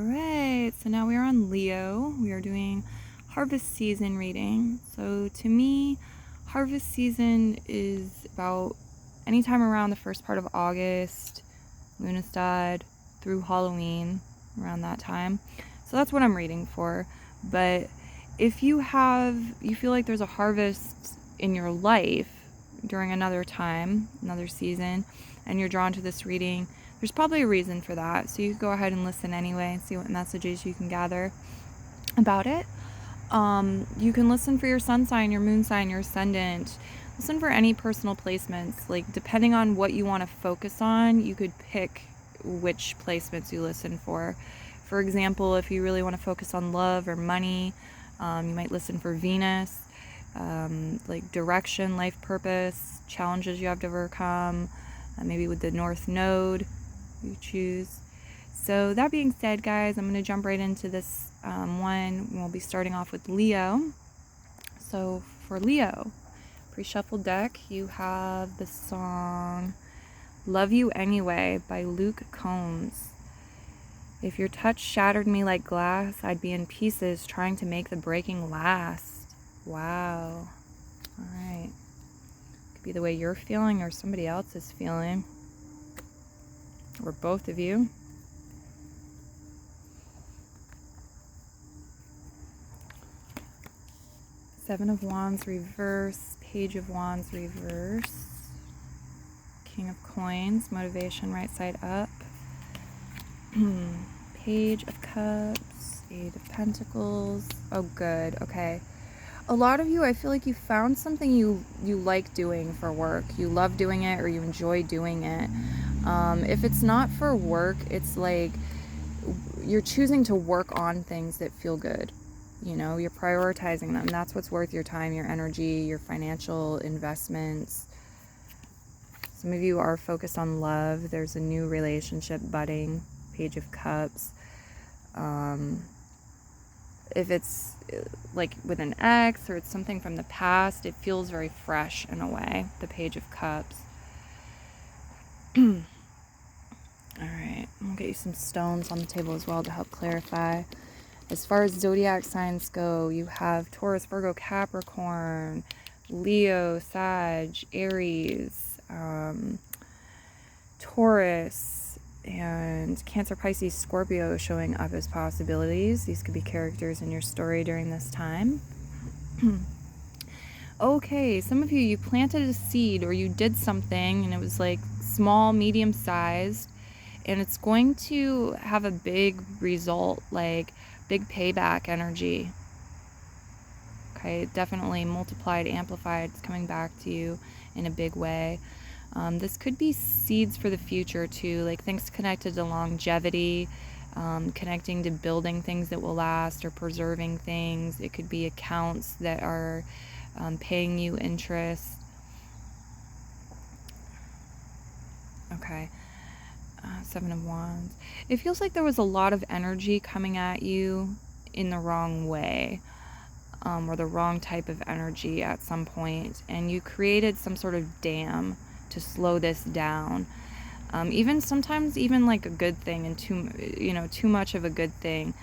right, so now we are on Leo. We are doing harvest season reading. So to me, harvest season is about anytime around the first part of August, Lunastad through Halloween, around that time. So that's what I'm reading for. But if you feel like there's a harvest in your life during another time, another season, and you're drawn to this reading, there's probably a reason for that. So you can go ahead and listen anyway and see what messages you can gather about it. You can listen for your sun sign, your moon sign, your ascendant. Listen for any personal placements. Like, depending on what you want to focus on, you could pick which placements you listen for. For example, if you really want to focus on love or money, you might listen for Venus, like direction, life purpose, challenges you have to overcome, maybe with the North Node you choose. So that being said, guys, I'm going to jump right into this one. We'll be starting off with Leo. So for Leo, pre-shuffled deck, you have the song Love You Anyway by Luke Combs. If your touch shattered me like glass, I'd be in pieces trying to make the breaking last. Wow. All right. Could be the way you're feeling or somebody else is feeling. Or both of you. Seven of Wands reverse, Page of Wands reverse, King of Coins, motivation right side up, Page of Cups, Eight of Pentacles. Oh, good. Okay. A lot of you, I feel like you found something you like doing for work. You love doing it or you enjoy doing it. If it's not for work, it's like you're choosing to work on things that feel good. You know, you're prioritizing them. That's what's worth your time, your energy, your financial investments. Some of you are focused on love. There's a new relationship budding, Page of Cups. If it's like with an ex or it's something from the past, it feels very fresh in a way, the Page of Cups. All right, I'll get you some stones on the table as well to help clarify. As far as zodiac signs go, you have Taurus, Virgo, Capricorn, Leo, Sag, Aries, Taurus, and Cancer, Pisces, Scorpio showing up as possibilities. These could be characters in your story during this time. Okay, some of you planted a seed or you did something and it was like small, medium-sized, and it's going to have a big result, like big payback energy. Okay, definitely multiplied, amplified. It's coming back to you in a big way. This could be seeds for the future too, like things connected to longevity, connecting to building things that will last or preserving things. It could be accounts that are paying you interest. Okay. Seven of Wands. It feels like there was a lot of energy coming at you in the wrong way, or the wrong type of energy at some point, and you created some sort of dam to slow this down. Even sometimes, even like a good thing, and too much of a good thing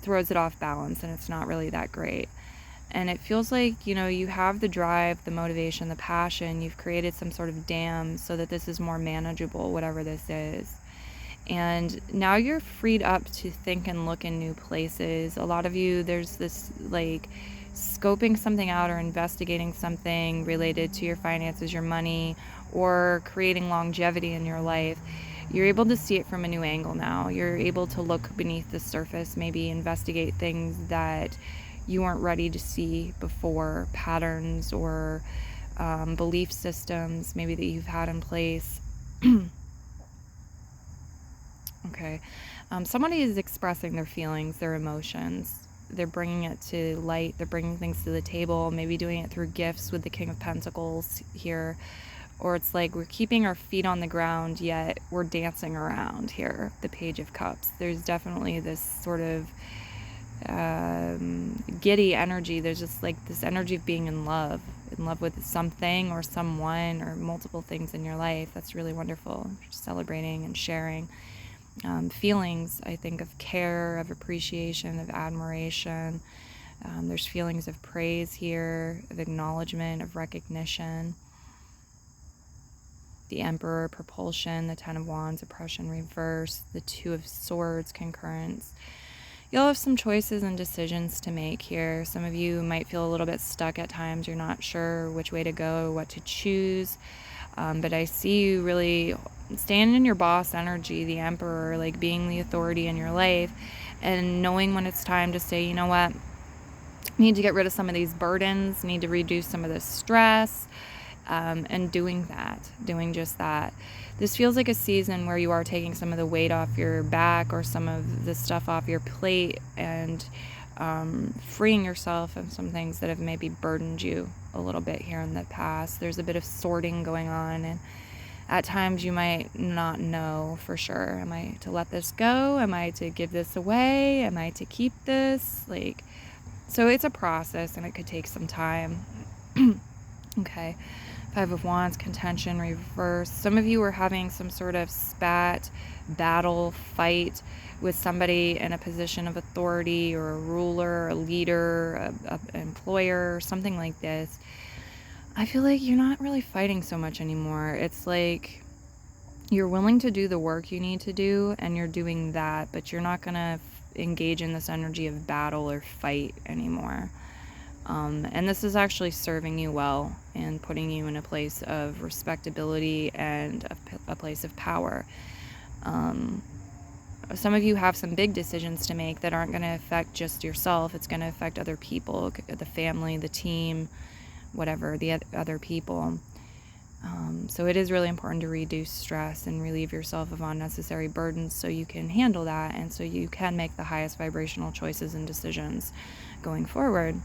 throws it off balance, and it's not really that great. And it feels like, you have the drive, the motivation, the passion. You've created some sort of dam so that this is more manageable, whatever this is. And now you're freed up to think and look in new places. A lot of you, there's this like scoping something out or investigating something related to your finances, your money, or creating longevity in your life. You're able to see it from a new angle now. You're able to look beneath the surface, maybe investigate things that you weren't ready to see before, patterns or belief systems maybe that you've had in place. Okay. Somebody is expressing their feelings, their emotions. They're bringing it to light. They're bringing things to the table, maybe doing it through gifts with the King of Pentacles here. Or it's like we're keeping our feet on the ground, yet we're dancing around here, the Page of Cups. There's definitely this sort of giddy energy. There's just like this energy of being in love with something or someone or multiple things in your life. That's really wonderful. You're celebrating and sharing. feelings, I think, of care, of appreciation, of admiration. There's feelings of praise here, of acknowledgement, of recognition. The Emperor, propulsion, the Ten of Wands, oppression, reverse, the Two of Swords, concurrence. You'll have some choices and decisions to make here. Some of you might feel a little bit stuck at times. You're not sure which way to go, what to choose. But I see you really standing in your boss energy, the Emperor, like being the authority in your life and knowing when it's time to say, you know what, need to get rid of some of these burdens, need to reduce some of this stress, and doing just that. This feels like a season where you are taking some of the weight off your back or some of the stuff off your plate and freeing yourself of some things that have maybe burdened you a little bit here in the past. There's a bit of sorting going on, and at times you might not know for sure. Am I to let this go? Am I to give this away? Am I to keep this? So it's a process and it could take some time. Okay. Five of Wands, contention, reverse. Some of you are having some sort of spat, battle, fight with somebody in a position of authority or a ruler, a leader, an employer, something like this. I feel like you're not really fighting so much anymore. It's like you're willing to do the work you need to do and you're doing that, but you're not going to engage in this energy of battle or fight anymore. And this is actually serving you well and putting you in a place of respectability and a place of power. Some of you have some big decisions to make that aren't going to affect just yourself. It's going to affect other people, the family, the team, whatever, the other people. So it is really important to reduce stress and relieve yourself of unnecessary burdens so you can handle that and so you can make the highest vibrational choices and decisions going forward.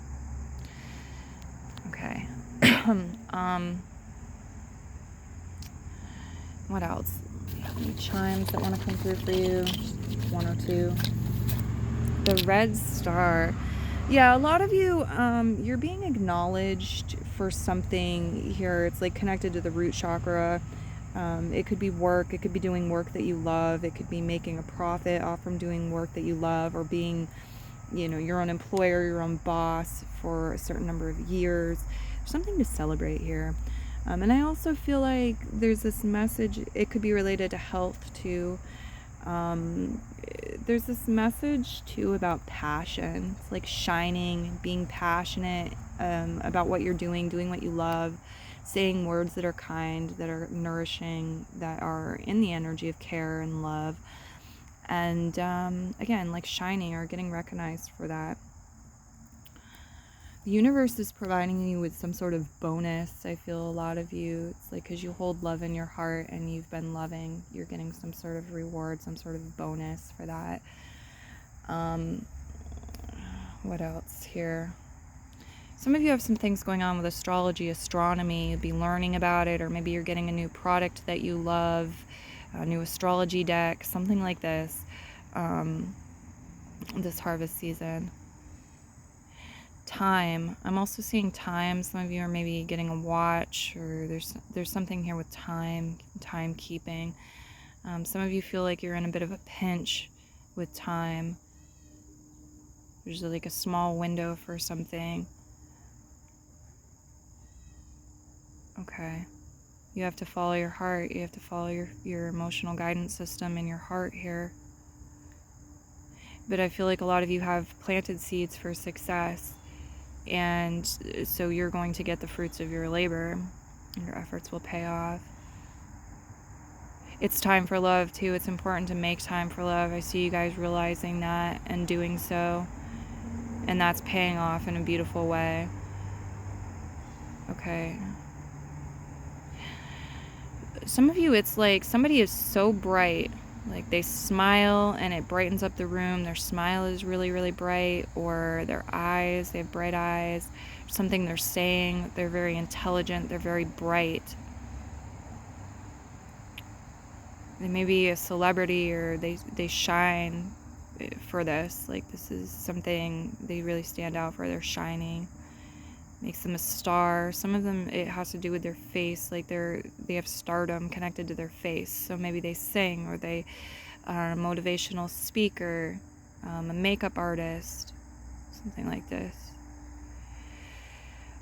Okay. What else? Any chimes that want to come through for you? Just one or two. The red star. Yeah, a lot of you, you're being acknowledged for something here. It's like connected to the root chakra. It could be work. It could be doing work that you love. It could be making a profit off from doing work that you love, or being, your own employer, your own boss for a certain number of years. There's something to celebrate here. And I also feel like there's this message. It could be related to health too. There's this message too about passion. It's like shining, being passionate about what you're doing what you love, saying words that are kind, that are nourishing, that are in the energy of care and love. And again, like shining or getting recognized for that. The universe is providing you with some sort of bonus. I feel a lot of you, it's like because you hold love in your heart and you've been loving, you're getting some sort of reward, some sort of bonus for that. What else here? Some of you have some things going on with astrology, astronomy. You'll be learning about it, or maybe you're getting a new product that you love, a new astrology deck, something like this, this harvest season. Time. I'm also seeing time. Some of you are maybe getting a watch, or there's something here with timekeeping. Some of you feel like you're in a bit of a pinch with time. There's like a small window for something. Okay. You have to follow your heart. You have to follow your emotional guidance system in your heart here. But I feel like a lot of you have planted seeds for success. And so you're going to get the fruits of your labor. Your efforts will pay off. It's time for love too. It's important to make time for love. I see you guys realizing that and doing so. And that's paying off in a beautiful way. Okay. Some of you, it's like somebody is so bright. Like they smile and it brightens up the room. Their smile is really, really bright. Or their eyes, they have bright eyes. Something they're saying, they're very intelligent. They're very bright. They may be a celebrity, or they shine for this. Like this is something they really stand out for. They're shining. Makes them a star. Some of them, it has to do with their face. Like they have stardom connected to their face. So maybe they sing, or they a motivational speaker, a makeup artist, something like this.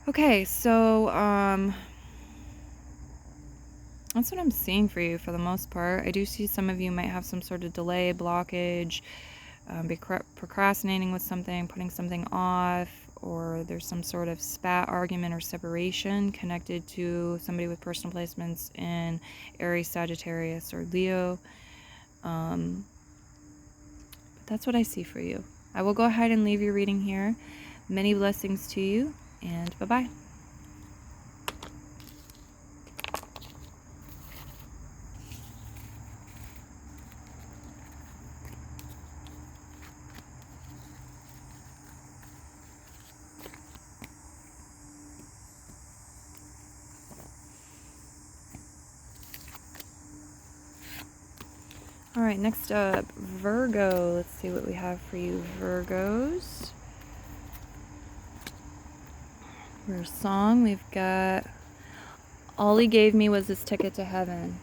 Okay, so that's what I'm seeing for you for the most part. I do see some of you might have some sort of delay, blockage, be procrastinating with something, putting something off, or there's some sort of spat, argument, or separation connected to somebody with personal placements in Aries, Sagittarius, or Leo. But that's what I see for you. I will go ahead and leave your reading here. Many blessings to you, and bye-bye. All right, next up, Virgo. Let's see what we have for you, Virgos. For a song, we've got All He Gave Me Was His Ticket to Heaven.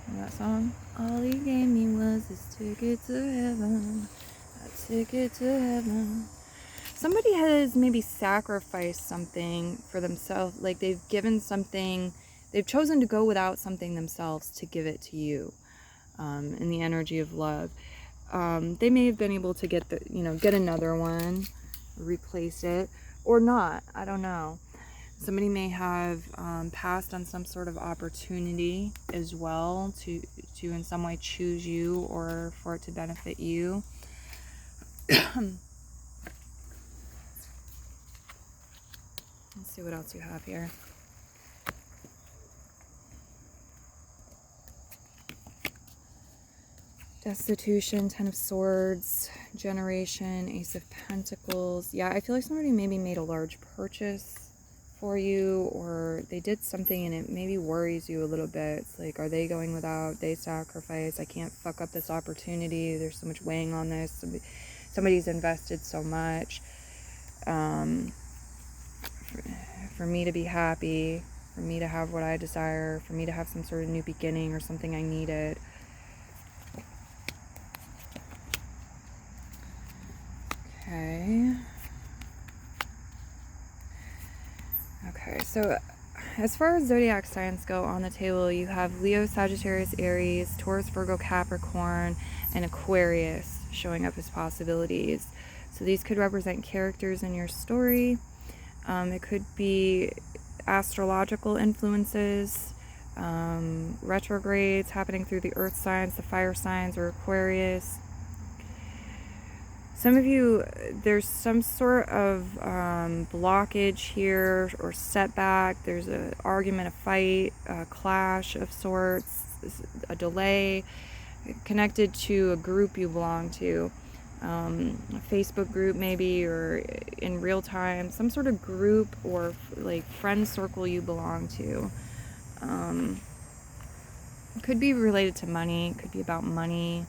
Remember that song? All he gave me was his ticket to heaven. A ticket to heaven. Somebody has maybe sacrificed something for themselves. Like they've given something, they've chosen to go without something themselves to give it to you. In the energy of love. They may have been able to get get another one, replace it, or not. I don't know. Somebody may have passed on some sort of opportunity as well to in some way choose you or for it to benefit you. Let's see what else you have here. Destitution, Ten of Swords, Generation, Ace of Pentacles. Yeah, I feel like somebody maybe made a large purchase for you, or they did something and it maybe worries you a little bit. It's like, are they going without? They sacrifice. I can't fuck up this opportunity. There's so much weighing on this. Somebody's invested so much for me to be happy, for me to have what I desire, for me to have some sort of new beginning or something I needed. Okay, so as far as zodiac signs go on the table, you have Leo, Sagittarius, Aries, Taurus, Virgo, Capricorn, and Aquarius showing up as possibilities. So these could represent characters in your story. It could be astrological influences, retrogrades happening through the earth signs, the fire signs, or Aquarius. Some of you, there's some sort of blockage here or setback. There's an argument, a fight, a clash of sorts, a delay connected to a group you belong to, a Facebook group maybe, or in real time, some sort of group or like friend circle you belong to. It could be related to money. It could be about money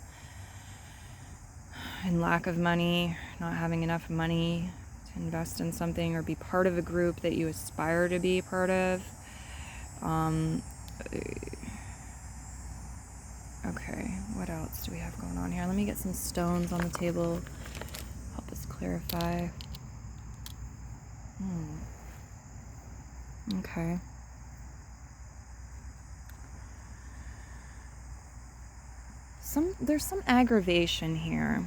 and lack of money, not having enough money to invest in something or be part of a group that you aspire to be part of. Okay, what else do we have going on here? Let me get some stones on the table, help us clarify. Okay. There's some aggravation here.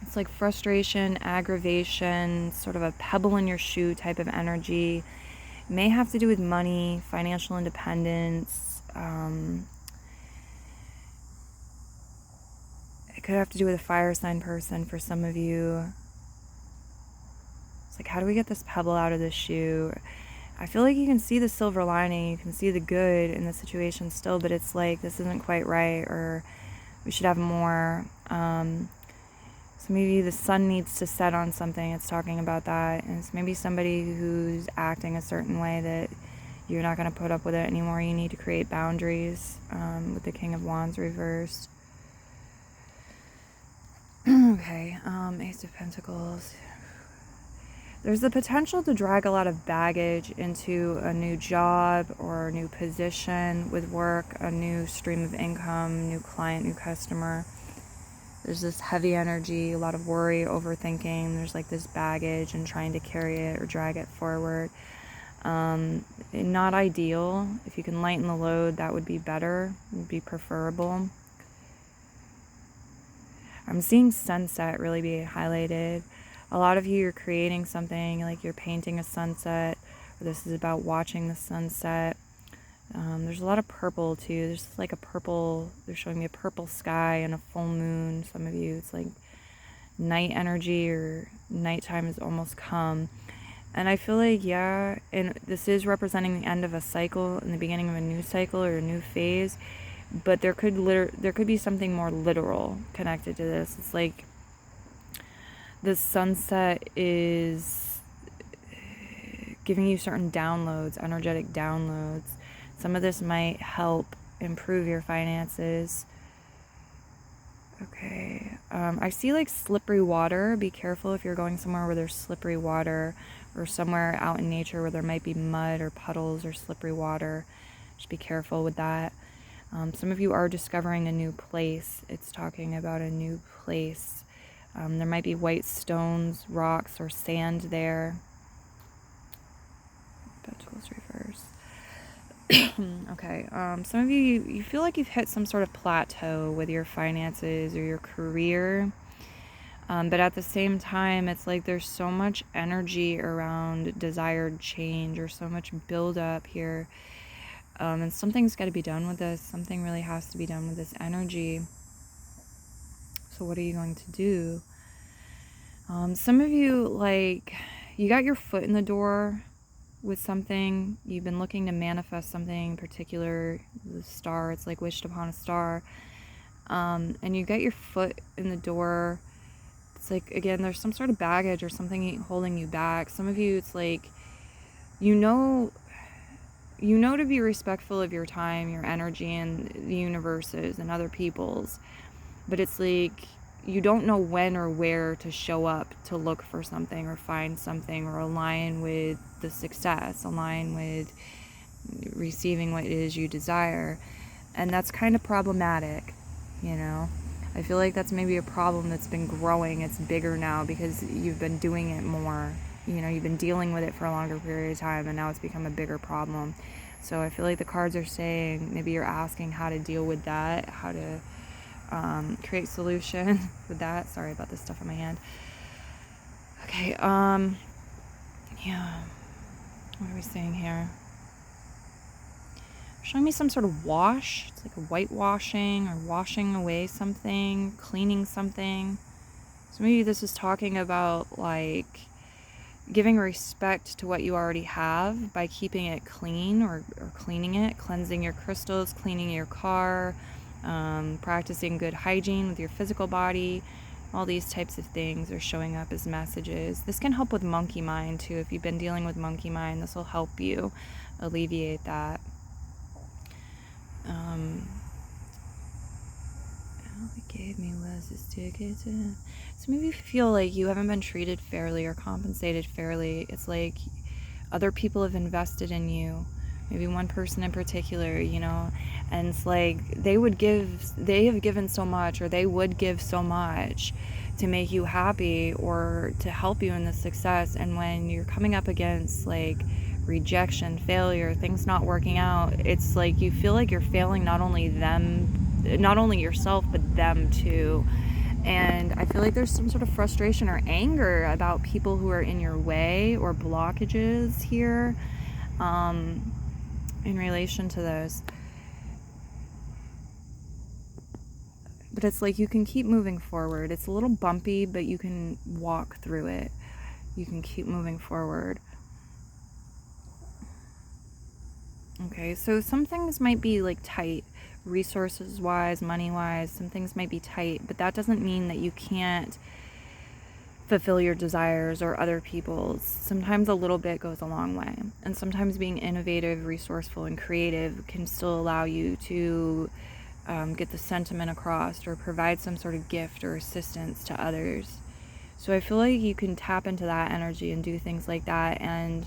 It's like frustration, aggravation, sort of a pebble in your shoe type of energy. It may have to do with money, financial independence. It could have to do with a fire sign person for some of you. It's like, how do we get this pebble out of this shoe? I feel like you can see the silver lining, you can see the good in the situation still, but it's like, this isn't quite right, or we should have more. So maybe the sun needs to set on something. It's talking about that. And it's maybe somebody who's acting a certain way that you're not going to put up with it anymore. You need to create boundaries with the King of Wands reversed. Okay, Ace of Pentacles. There's the potential to drag a lot of baggage into a new job or a new position with work, a new stream of income, new client, new customer. There's this heavy energy, a lot of worry, overthinking. There's like this baggage and trying to carry it or drag it forward. Not ideal. If you can lighten the load, that would be better, would be preferable. I'm seeing sunset really be highlighted. A lot of you are creating something, like you're painting a sunset, or this is about watching the sunset. There's a lot of purple too. There's like a purple, they're showing me a purple sky and a full moon. Some of you, it's like night energy or nighttime has almost come. And I feel like, yeah, and this is representing the end of a cycle and the beginning of a new cycle or a new phase. But there could be something more literal connected to this. It's like the sunset is giving you certain downloads, energetic downloads. Some of this might help improve your finances. Okay. I see like slippery water. Be careful if you're going somewhere where there's slippery water, or somewhere out in nature where there might be mud or puddles or slippery water. Just be careful with that. Some of you are discovering a new place. It's talking about a new place. There might be white stones, rocks, or sand there. Pentacles reverse. Okay. Some of you feel like you've hit some sort of plateau with your finances or your career. But at the same time, it's like there's so much energy around desired change, or so much buildup here. And something's got to be done with this. Something really has to be done with this energy. So what are you going to do? Some of you, like, you got your foot in the door with something. You've been looking to manifest something particular. The star, it's like wished upon a star. And you got your foot in the door. It's like, again, there's some sort of baggage or something holding you back. Some of you, it's like, you know to be respectful of your time, your energy, and the universe's and other people's. But it's like, you don't know when or where to show up to look for something or find something or align with the success, align with receiving what it is you desire. And that's kind of problematic, you know. I feel like that's maybe a problem that's been growing. It's bigger now because you've been doing it more. You know, you've been dealing with it for a longer period of time, and now it's become a bigger problem. So I feel like the cards are saying, maybe you're asking how to deal with that, how to create solution with that. Sorry about this stuff in my hand. Okay, yeah. What are we saying here? Showing me some sort of wash. It's like a whitewashing or washing away something, cleaning something. So maybe this is talking about like giving respect to what you already have by keeping it clean or cleaning it, cleansing your crystals, cleaning your car, practicing good hygiene with your physical body. All these types of things are showing up as messages. This can help with monkey mind too. If you've been dealing with monkey mind, this will help you alleviate that. All it gave me was this ticket to... So maybe you feel like you haven't been treated fairly or compensated fairly. It's like other people have invested in you. Maybe one person in particular, you know, and it's like they have given so much, or they would give so much to make you happy or to help you in the success. And when you're coming up against like rejection, failure, things not working out, it's like you feel like you're failing not only yourself, but them too. And I feel like there's some sort of frustration or anger about people who are in your way or blockages here in relation to this. But it's like you can keep moving forward. It's a little bumpy, but you can walk through it. You can keep moving forward. Okay, so some things might be like tight, resources wise, money wise. Some things might be tight, but that doesn't mean that you can't fulfill your desires or other people's. Sometimes a little bit goes a long way, and sometimes being innovative, resourceful, and creative can still allow you to get the sentiment across or provide some sort of gift or assistance to others. So I feel like you can tap into that energy and do things like that, and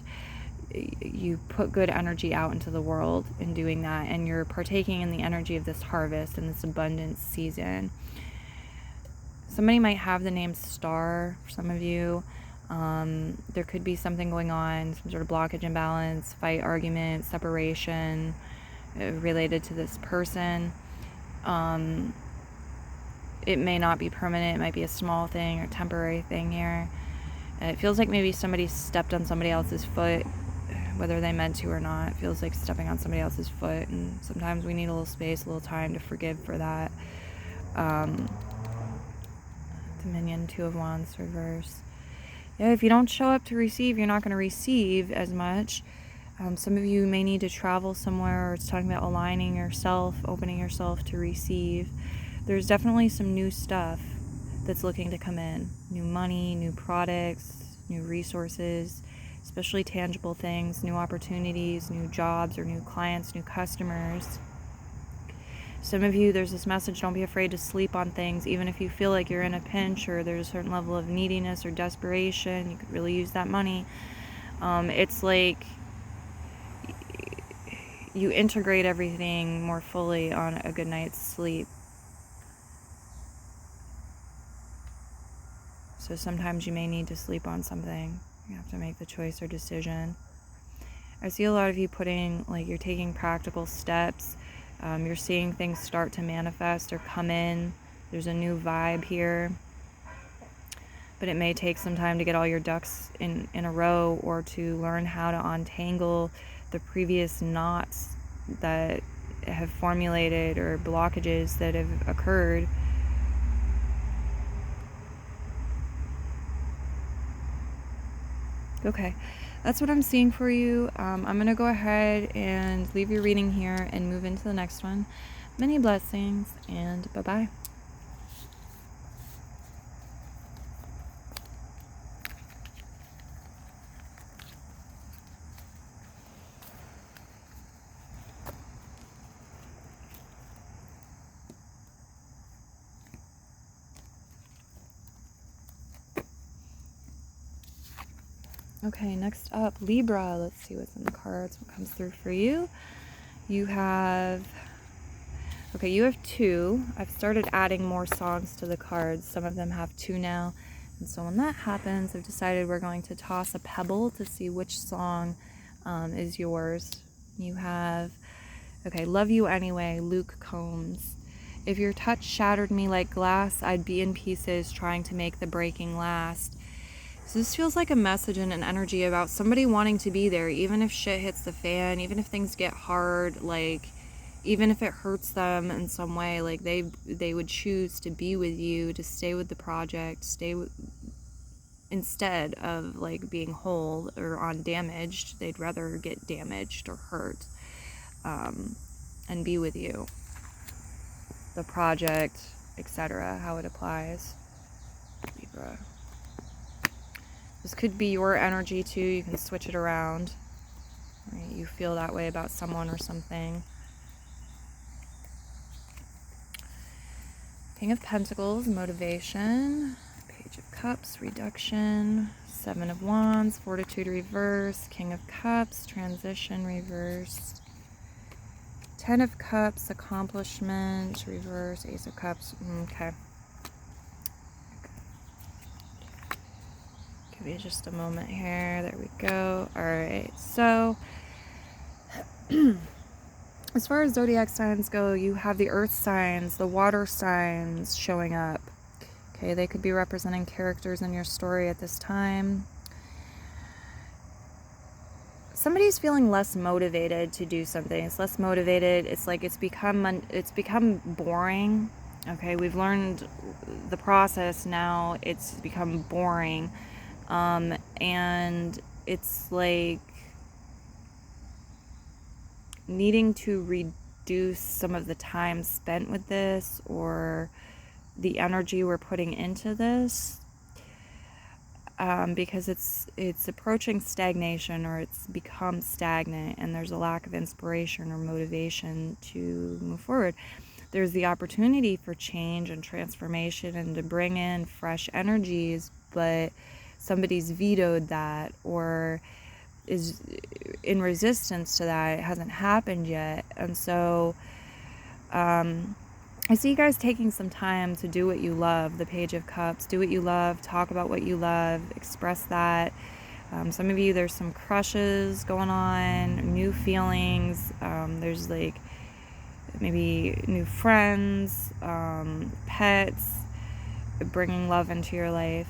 you put good energy out into the world in doing that, and you're partaking in the energy of this harvest and this abundance season. Somebody might have the name Star for some of you. There could be something going on, some sort of blockage, imbalance, fight, argument, separation related to this person. It may not be permanent. It might be a small thing or temporary thing here. And it feels like maybe somebody stepped on somebody else's foot, whether they meant to or not. It feels like stepping on somebody else's foot, and sometimes we need a little space, a little time to forgive for that. Dominion, Two of Wands, reverse. Yeah, if you don't show up to receive, you're not going to receive as much. Some of you may need to travel somewhere, or it's talking about aligning yourself, opening yourself to receive. There's definitely some new stuff that's looking to come in. New money, new products, new resources, especially tangible things, new opportunities, new jobs or new clients, new customers. Some of you, there's this message, don't be afraid to sleep on things, even if you feel like you're in a pinch or there's a certain level of neediness or desperation. You could really use that money. It's like you integrate everything more fully on a good night's sleep. So sometimes you may need to sleep on something. You have to make the choice or decision. I see a lot of you putting, like, you're taking practical steps. You're seeing things start to manifest or come in. There's a new vibe here. But it may take some time to get all your ducks in a row, or to learn how to untangle the previous knots that have formulated or blockages that have occurred. Okay, that's what I'm seeing for you. I'm going to go ahead and leave your reading here and move into the next one. Many blessings, and bye-bye. Okay, next up, Libra. Let's see what's in the cards, what comes through for you. You have two. I've started adding more songs to the cards. Some of them have two now. And so when that happens, I've decided we're going to toss a pebble to see which song is yours. You have, Love You Anyway, Luke Combs. If your touch shattered me like glass, I'd be in pieces trying to make the breaking last. So this feels like a message and an energy about somebody wanting to be there, even if shit hits the fan, even if things get hard, like, even if it hurts them in some way, like they would choose to be with you, to stay with the project, instead of like being whole or undamaged. They'd rather get damaged or hurt, and be with you. The project, etc., how it applies. Libra. This could be your energy too. You can switch it around. Right? You feel that way about someone or something. King of Pentacles, motivation. Page of Cups, reduction. Seven of Wands, fortitude, reverse. King of Cups, transition, reverse. Ten of Cups, accomplishment, reverse. Ace of Cups, okay. Give you just a moment here. There we go. All right. So, as far as zodiac signs go, you have the earth signs, the water signs showing up. Okay, they could be representing characters in your story at this time. Somebody's feeling less motivated to do something. It's less motivated. It's like it's become boring. Okay, we've learned the process now. It's become boring. And it's like needing to reduce some of the time spent with this, or the energy we're putting into this, because it's approaching stagnation, or it's become stagnant, and there's a lack of inspiration or motivation to move forward. there's the opportunity for change and transformation and to bring in fresh energies, but somebody's vetoed that or is in resistance to that. It hasn't happened yet. And so I see you guys taking some time to do what you love. The Page of Cups, do what you love, talk about what you love, express that. Some of you, there's some crushes going on, new feelings. There's like maybe new friends, pets, bringing love into your life.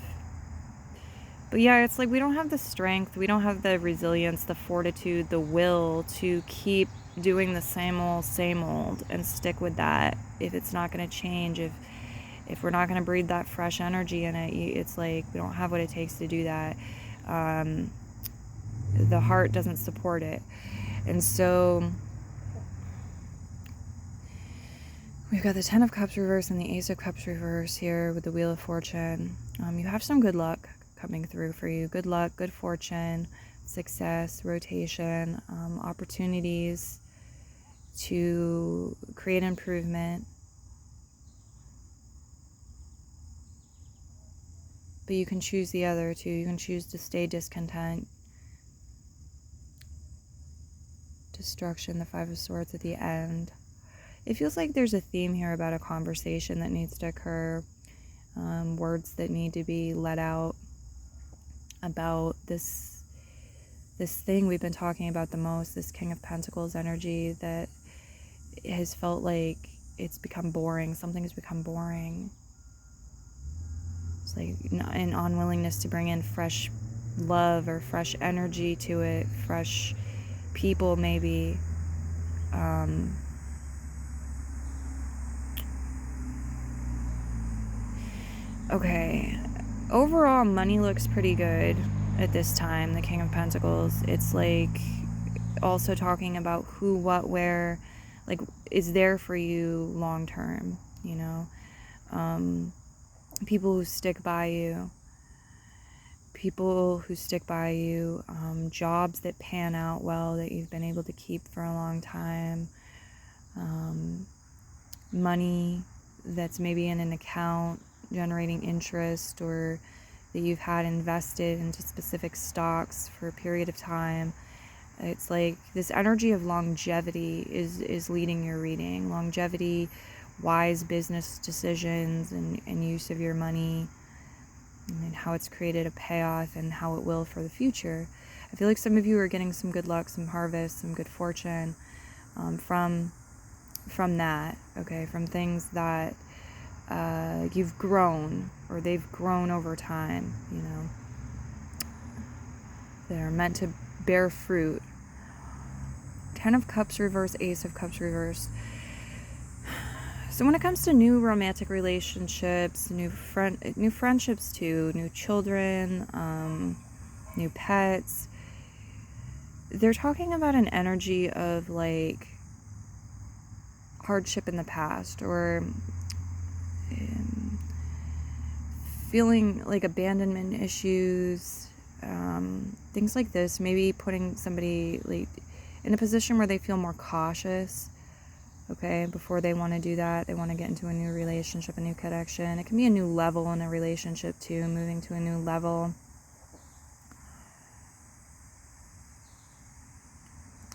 But yeah, it's like we don't have the strength, we don't have the resilience, the fortitude, the will to keep doing the same old and stick with that if it's not going to change. If we're not going to breathe that fresh energy in it, it's like we don't have what it takes to do that. The heart doesn't support it. And so we've got the Ten of Cups reverse and the Ace of Cups reverse here with the Wheel of Fortune. You have some good luck coming through for you. Good luck, good fortune, success, rotation, opportunities to create improvement. But you can choose the other too. You can choose to stay discontent. Destruction, the Five of Swords at the end. It feels like there's a theme here about a conversation that needs to occur, words that need to be let out about this thing we've been talking about the most, this King of Pentacles energy that has felt like it's become boring. Something has become boring. It's like an unwillingness to bring in fresh love or fresh energy to it, fresh people maybe. Okay, overall money looks pretty good at this time, the King of Pentacles. It's like also talking about who, what, where, like is there for you long term, you know. People who stick by you, jobs that pan out well, that you've been able to keep for a long time, money that's maybe in an account generating interest, or that you've had invested into specific stocks for a period of time. It's like this energy of longevity is leading your reading. Longevity, wise business decisions, and use of your money, and how it's created a payoff and how it will for the future. I feel like some of you are getting some good luck, some harvest, some good fortune from that, okay, from things that you've grown, or they've grown over time, you know, that are meant to bear fruit. Ten of Cups reverse, Ace of Cups reverse. So when it comes to new romantic relationships, new friendships too, new children, new pets, they're talking about an energy of like hardship in the past, or feeling like abandonment issues, things like this. Maybe putting somebody like in a position where they feel more cautious, okay, before they want to do that. They want to get into a new relationship, a new connection. It can be a new level in a relationship too, moving to a new level.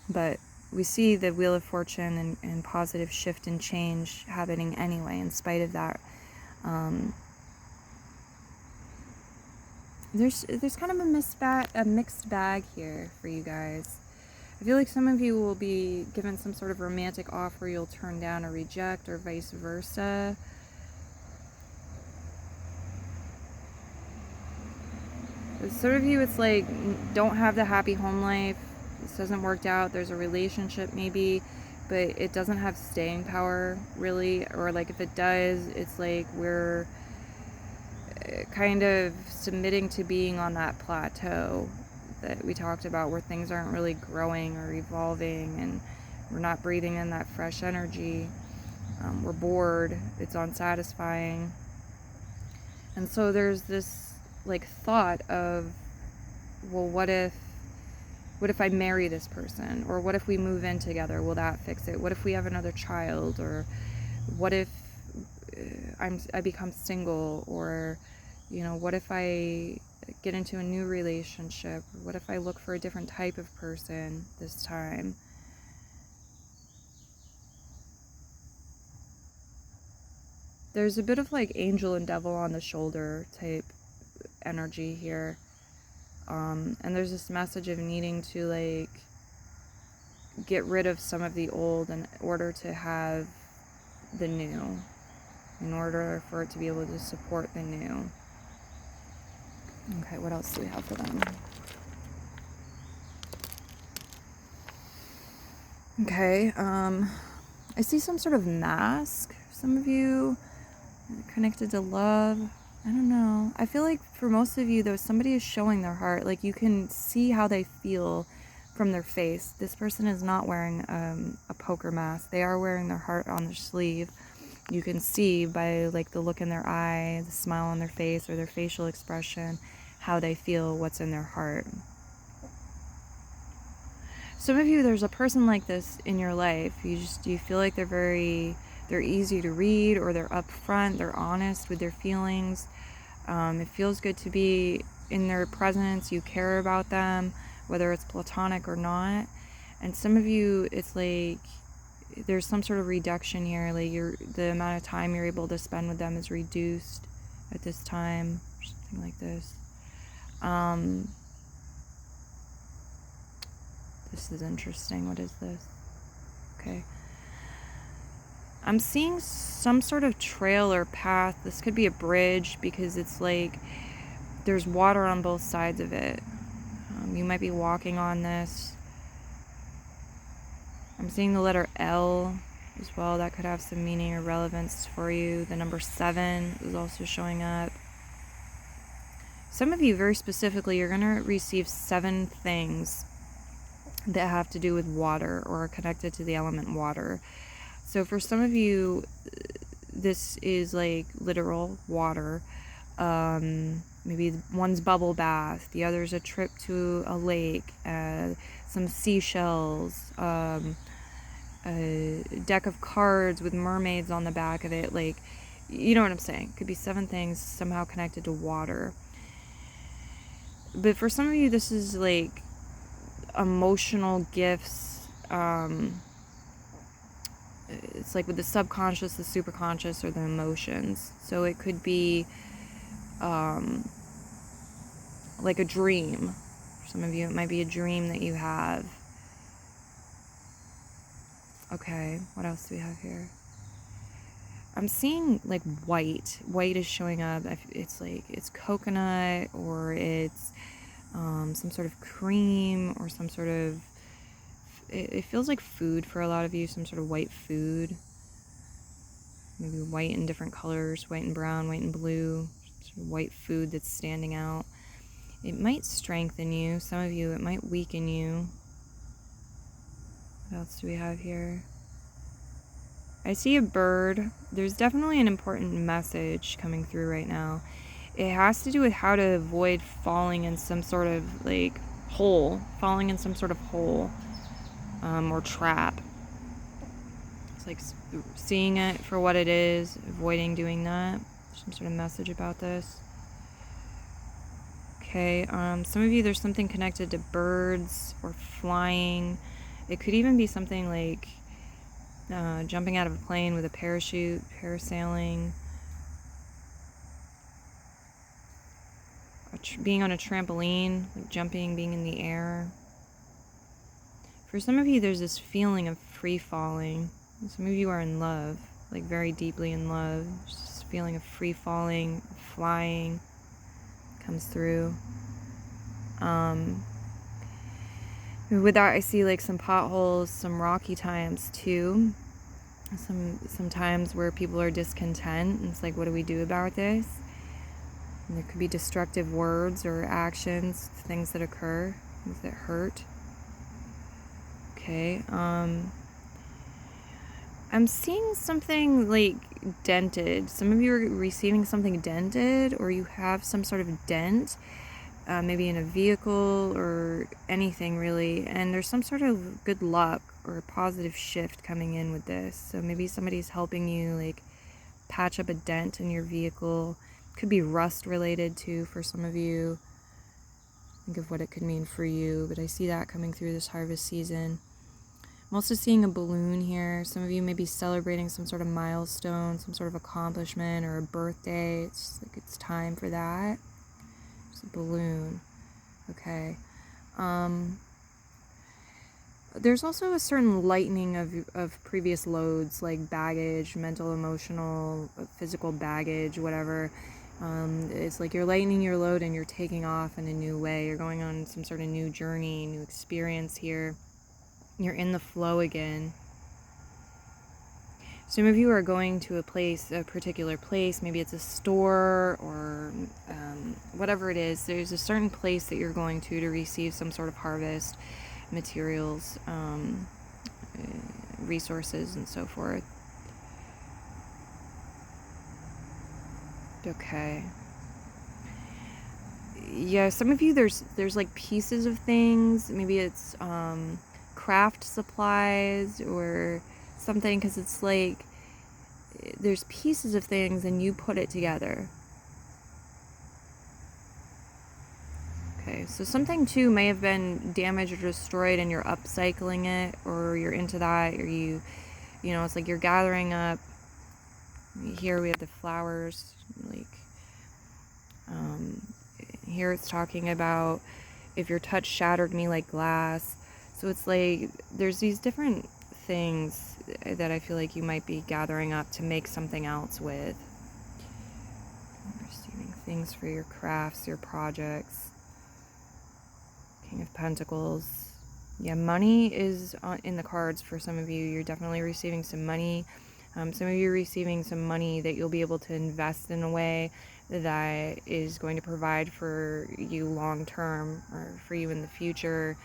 But we see the Wheel of Fortune and positive shift and change happening anyway, in spite of that. There's kind of a mixed bag here for you guys. I feel like some of you will be given some sort of romantic offer you'll turn down or reject, or vice versa. Some of you, it's like, don't have the happy home life. This doesn't work out. There's a relationship maybe, but it doesn't have staying power really. Or like if it does, it's like we're kind of submitting to being on that plateau that we talked about, where things aren't really growing or evolving, and we're not breathing in that fresh energy. We're bored. It's unsatisfying. And so there's this like thought of, well, what if I marry this person? Or what if we move in together? Will that fix it? What if we have another child? Or what if I become single, or, you know, what if I get into a new relationship? What if I look for a different type of person this time? There's a bit of like angel and devil on the shoulder type energy here. And there's this message of needing to like get rid of some of the old in order to have the new, in order for it to be able to support the new. Okay, what else do we have for them? Okay, I see some sort of mask. Some of you connected to love. I don't know. I feel like for most of you, though, somebody is showing their heart. Like, you can see how they feel from their face. This person is not wearing a poker mask. They are wearing their heart on their sleeve. You can see by, like, the look in their eye, the smile on their face, or their facial expression, how they feel, what's in their heart. Some of you, there's a person like this in your life. You feel like they're easy to read, or they're upfront, they're honest with their feelings. It feels good to be in their presence. You care about them, whether it's platonic or not. And some of you, it's like there's some sort of reduction here. Like the amount of time you're able to spend with them is reduced at this time, or something like this. This is interesting. What is this? Okay. I'm seeing some sort of trail or path. This could be a bridge, because it's like there's water on both sides of it. You might be walking on this. I'm seeing the letter L as well. That could have some meaning or relevance for you. The number 7 is also showing up. Some of you, very specifically, you're going to receive 7 things that have to do with water or are connected to the element water. So for some of you, this is like literal water. Maybe one's bubble bath, the other's a trip to a lake, some seashells, a deck of cards with mermaids on the back of it. Like, you know what I'm saying? Could be 7 things somehow connected to water. But for some of you, this is like emotional gifts. It's like with the subconscious, the superconscious, or the emotions. So it could be like a dream. For some of you, it might be a dream that you have. Okay, what else do we have here? I'm seeing like white. White is showing up. It's like it's coconut, or it's some sort of cream, or some sort of... It feels like food for a lot of you, some sort of white food. Maybe white in different colors, white and brown, white and blue. Sort of white food that's standing out. It might strengthen you. Some of you, it might weaken you. What else do we have here? I see a bird. There's definitely an important message coming through right now. It has to do with how to avoid falling in some sort of like hole. Falling in some sort of hole. Or trap. It's like seeing it for what it is, avoiding doing that. Some sort of message about this. Okay, some of you, there's something connected to birds or flying. It could even be something like jumping out of a plane with a parachute, parasailing, being on a trampoline, like jumping, being in the air. For some of you, there's this feeling of free falling. Some of you are in love, like very deeply in love. Just this feeling of free falling, flying comes through. With that, I see like some potholes, some rocky times too. Some times where people are discontent. And it's like, what do we do about this? And there could be destructive words or actions, things that occur, things that hurt. Okay, I'm seeing something like dented. Some of you are receiving something dented, or you have some sort of dent, maybe in a vehicle or anything really. And there's some sort of good luck or a positive shift coming in with this. So maybe somebody's helping you like patch up a dent in your vehicle. Could be rust related too for some of you. Think of what it could mean for you, but I see that coming through this harvest season. I'm also seeing a balloon here. Some of you may be celebrating some sort of milestone, some sort of accomplishment or a birthday. It's like it's time for that. It's a balloon. Okay. There's also a certain lightening of previous loads, like baggage, mental, emotional, physical baggage, whatever. It's like you're lightening your load and you're taking off in a new way. You're going on some sort of new journey, new experience here. You're in the flow again. Some of you are going to a place, a particular place. Maybe it's a store or whatever it is. There's a certain place that you're going to receive some sort of harvest, materials, resources, and so forth. Okay. Yeah, some of you, there's like pieces of things. Maybe it's craft supplies or something, because it's like there's pieces of things and you put it together. Okay, so something too may have been damaged or destroyed and you're upcycling it, or you're into that, or you know, it's like you're gathering up. Here we have the flowers, like here it's talking about if your touch shattered me like glass. So it's like there's these different things that I feel like you might be gathering up to make something else with. Receiving things for your crafts, your projects. King of Pentacles. Yeah, money is in the cards for some of you. You're definitely receiving some money. Some of you are receiving some money that you'll be able to invest in a way that is going to provide for you long term, or for you in the future.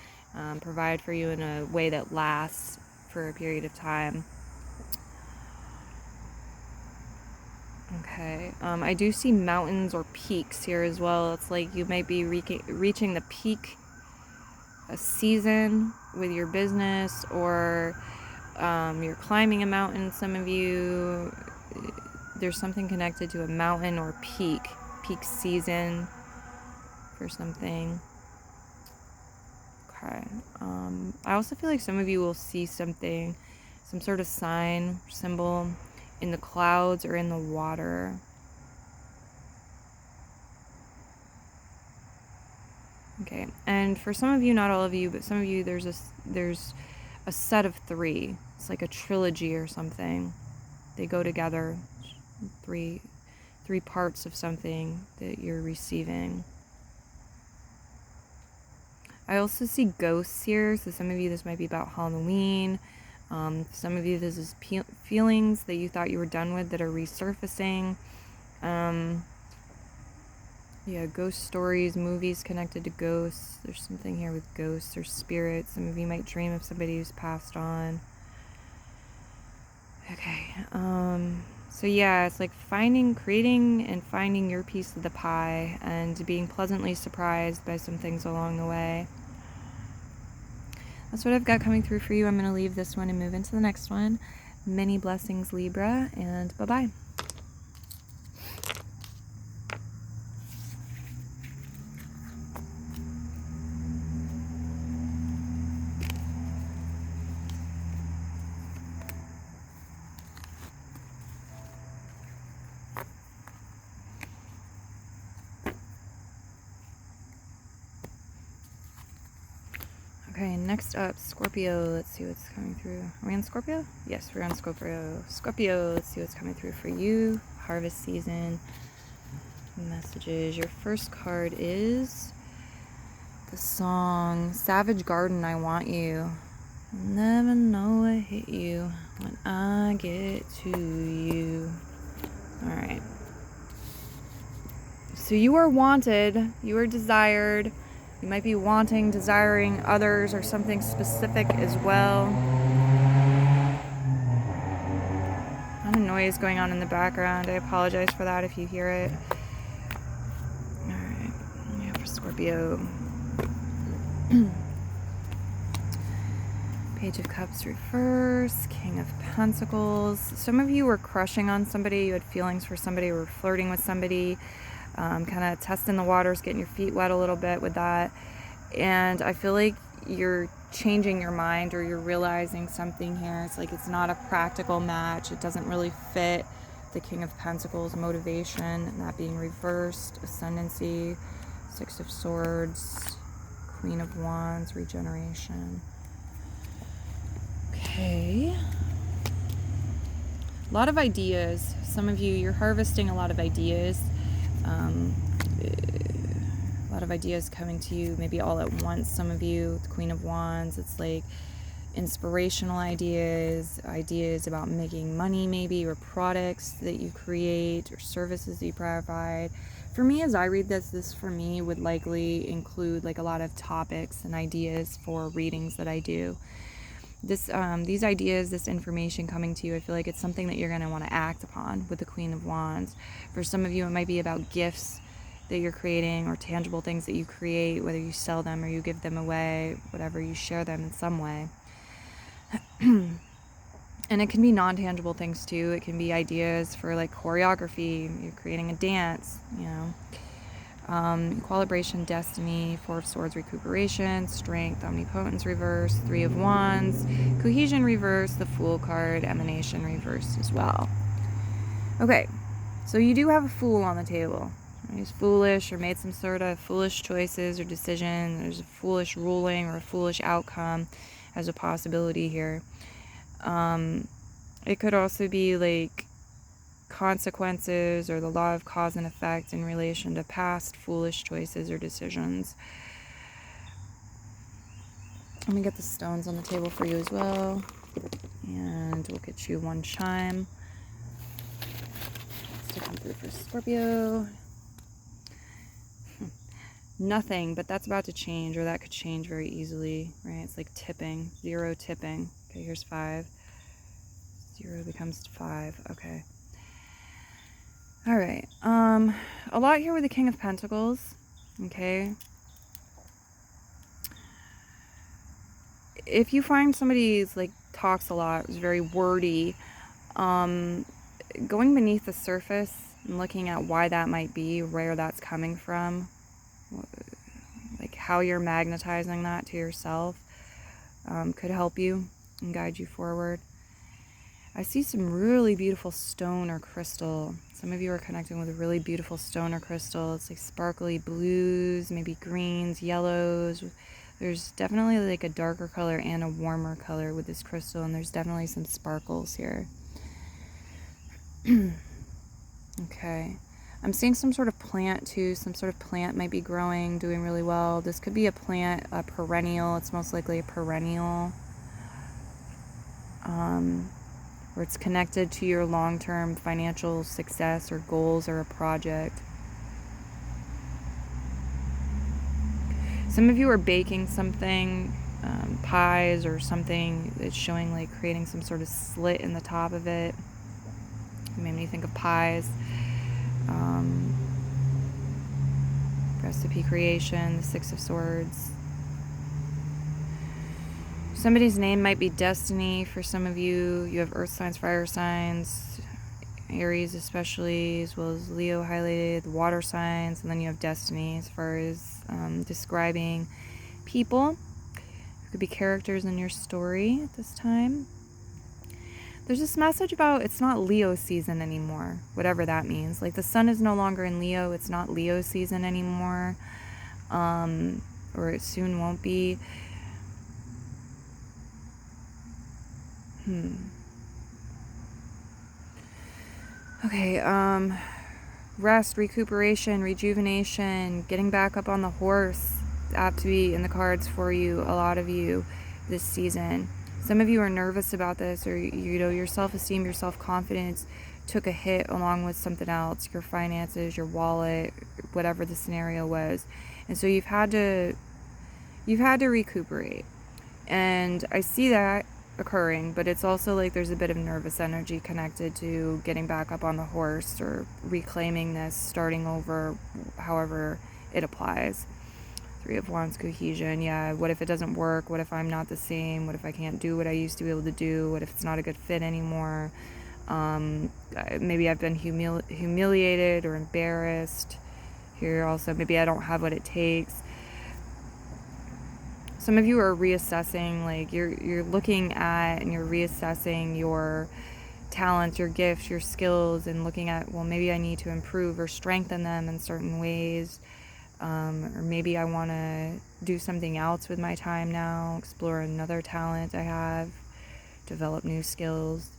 Provide for you in a way that lasts for a period of time. Okay, I do see mountains or peaks here as well. It's like you might be reaching the peak a season with your business, or you're climbing a mountain. Some of you, there's something connected to a mountain or peak season for something. Okay. I also feel like some of you will see something, some sort of sign, symbol in the clouds or in the water. Okay, and for some of you, not all of you, but some of you, there's a set of 3. It's like a trilogy or something. They go together. Three parts of something that you're receiving. I also see ghosts here, so some of you, this might be about Halloween. Some of you, this is feelings that you thought you were done with that are resurfacing. Yeah, ghost stories, movies connected to ghosts. There's something here with ghosts or spirits. Some of you might dream of somebody who's passed on. Okay, so yeah, it's like creating and finding your piece of the pie and being pleasantly surprised by some things along the way. That's what I've got coming through for you. I'm going to leave this one and move into the next one. Many blessings, Libra, and bye-bye. Okay, next up, Scorpio. Let's see what's coming through. Are we on Scorpio? Yes, we're on Scorpio. Scorpio, let's see what's coming through for you. Harvest season. Messages. Your first card is the song Savage Garden, I Want You. I'll never know what hit you when I get to you. Alright. So you are wanted. You are desired. You might be wanting, desiring others or something specific as well. A lot of noise going on in the background. I apologize for that if you hear it. Alright, yeah, for Scorpio. Page of Cups reverse, King of Pentacles. Some of you were crushing on somebody, you had feelings for somebody, were flirting with somebody, kind of testing the waters, getting your feet wet a little bit with that. And I feel like you're changing your mind, or you're realizing something here. It's like it's not a practical match. It doesn't really fit the King of Pentacles motivation, and that being reversed, ascendancy, Six of Swords, Queen of Wands, regeneration. Okay. A lot of ideas. Some of you, you're harvesting a lot of ideas. A lot of ideas coming to you maybe all at once. Some of you, the Queen of Wands, it's like inspirational ideas, ideas about making money maybe, or products that you create, or services that you provide. For me, as I read this for me would likely include like a lot of topics and ideas for readings that I do. These ideas, this information coming to you, I feel like it's something that you're going to want to act upon with the Queen of Wands. For some of you, it might be about gifts that you're creating, or tangible things that you create, whether you sell them or you give them away, whatever, you share them in some way. And it can be non-tangible things too. It can be ideas for like choreography, you're creating a dance, you know. Equilibration, destiny, Four of Swords, recuperation, strength, omnipotence reverse, Three of Wands, cohesion reverse, the Fool card, emanation reversed as well. Okay, so you do have a Fool on the table. He's foolish, or made some sort of foolish choices or decision. There's a foolish ruling or a foolish outcome as a possibility here. It could also be like consequences, or the law of cause and effect in relation to past foolish choices or decisions. Let me get the stones on the table for you as well, and we'll get you one chime. Stick them through for Scorpio. Nothing, but that's about to change, or that could change very easily, right? It's like tipping, 0 tipping. Okay, here's 5. 0 becomes 5. Okay. All right. A lot here with the King of Pentacles. Okay. If you find somebody's like talks a lot, is very wordy, going beneath the surface and looking at why that might be, where that's coming from, like how you're magnetizing that to yourself, could help you and guide you forward. I see some really beautiful stone or crystal. Some of you are connecting with a really beautiful stone or crystal. It's like sparkly blues, maybe greens, yellows. There's definitely like a darker color and a warmer color with this crystal, and there's definitely some sparkles here. Okay. I'm seeing some sort of plant too. Some sort of plant might be growing, doing really well. This could be a plant, a perennial. It's most likely a perennial. Or it's connected to your long-term financial success or goals or a project. Some of you are baking something, pies or something that's showing like creating some sort of slit in the top of it. It made me think of pies. Recipe creation, the Six of Swords. Somebody's name might be Destiny for some of you. You have earth signs, fire signs, Aries especially, as well as Leo highlighted, the water signs, and then you have Destiny as far as describing people. It could be characters in your story at this time. There's this message about it's not Leo season anymore, whatever that means. Like the sun is no longer in Leo, it's not Leo season anymore, or it soon won't be. Okay, rest, recuperation, rejuvenation, getting back up on the horse, apt to be in the cards for you, a lot of you this season. Some of you are nervous about this, or you know, your self-esteem, your self-confidence took a hit along with something else, your finances, your wallet, whatever the scenario was. And so you've had to recuperate. And I see that occurring, but it's also like there's a bit of nervous energy connected to getting back up on the horse or reclaiming this, starting over, however it applies. Three of Wands, cohesion. Yeah, what if it doesn't work? What if I'm not the same? What if I can't do what I used to be able to do? What if it's not a good fit anymore? Maybe I've been humiliated or embarrassed here also. Maybe I don't have what it takes. Some of you are reassessing, like you're looking at and you're reassessing your talents, your gifts, your skills, and looking at, well, maybe I need to improve or strengthen them in certain ways. Or maybe I want to do something else with my time now, explore another talent I have, develop new skills.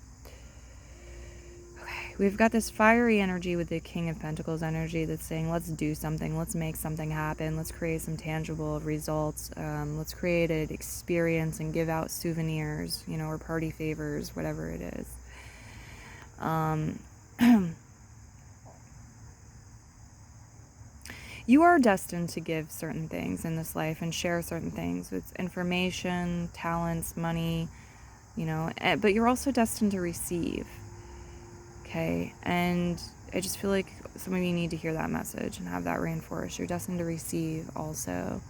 Okay, we've got this fiery energy with the King of Pentacles energy that's saying, let's do something, let's make something happen, let's create some tangible results, let's create an experience and give out souvenirs, or party favors, whatever it is. You are destined to give certain things in this life and share certain things with information, talents, money, but you're also destined to receive. Okay, and I just feel like some of you need to hear that message and have that reinforced. You're destined to receive also.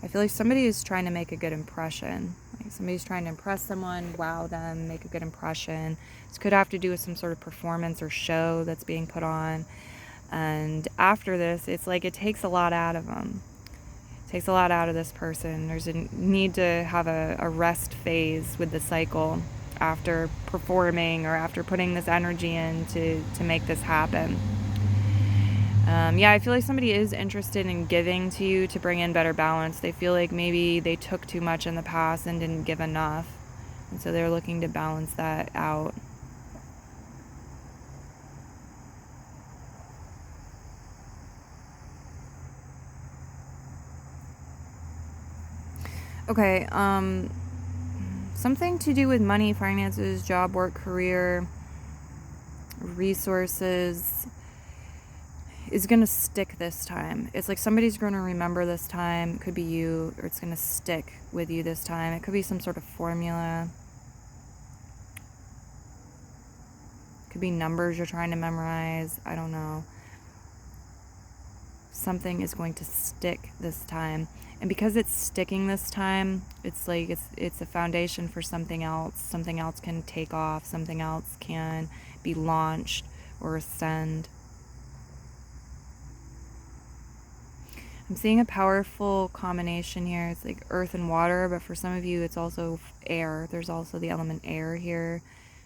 I feel like somebody is trying to make a good impression. Like somebody's trying to impress someone, wow them, make a good impression. This could have to do with some sort of performance or show that's being put on. And after this, it's like it takes a lot out of them. It takes a lot out of this person. There's a need to have a rest phase with the cycle after performing or after putting this energy in to make this happen. Yeah, I feel like somebody is interested in giving to you to bring in better balance. They feel like maybe they took too much in the past and didn't give enough. And so they're looking to balance that out. Okay, something to do with money, finances, job, work, career, resources is going to stick this time. It's like somebody's going to remember this time. It could be you, or it's going to stick with you this time. It could be some sort of formula. It could be numbers you're trying to memorize. I don't know. Something is going to stick this time. And because it's sticking this time, it's like it's a foundation for something else. Something else can take off. Something else can be launched or ascend. I'm seeing a powerful combination here. It's like earth and water, but for some of you, it's also air. There's also the element air here.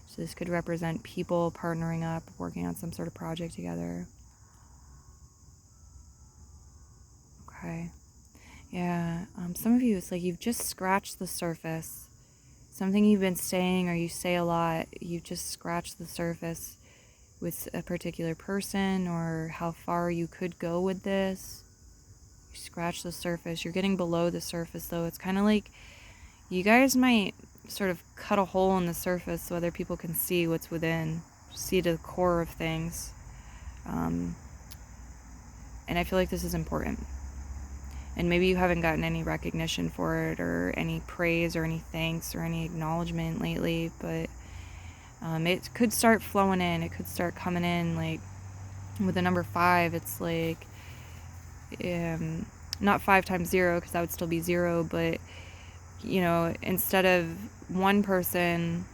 So this could represent people partnering up, working on some sort of project together. Okay. Yeah, some of you, it's like you've just scratched the surface. Something you've been saying or you say a lot, you've just scratched the surface with a particular person or how far you could go with this. You scratch the surface. You're getting below the surface, though. It's kind of like you guys might sort of cut a hole in the surface so other people can see what's within, see to the core of things. And I feel like this is important. And maybe you haven't gotten any recognition for it or any praise or any thanks or any acknowledgement lately, but it could start flowing in. It could start coming in. Like with the number 5, it's like not 5 times 0 because that would still be 0, but instead of one person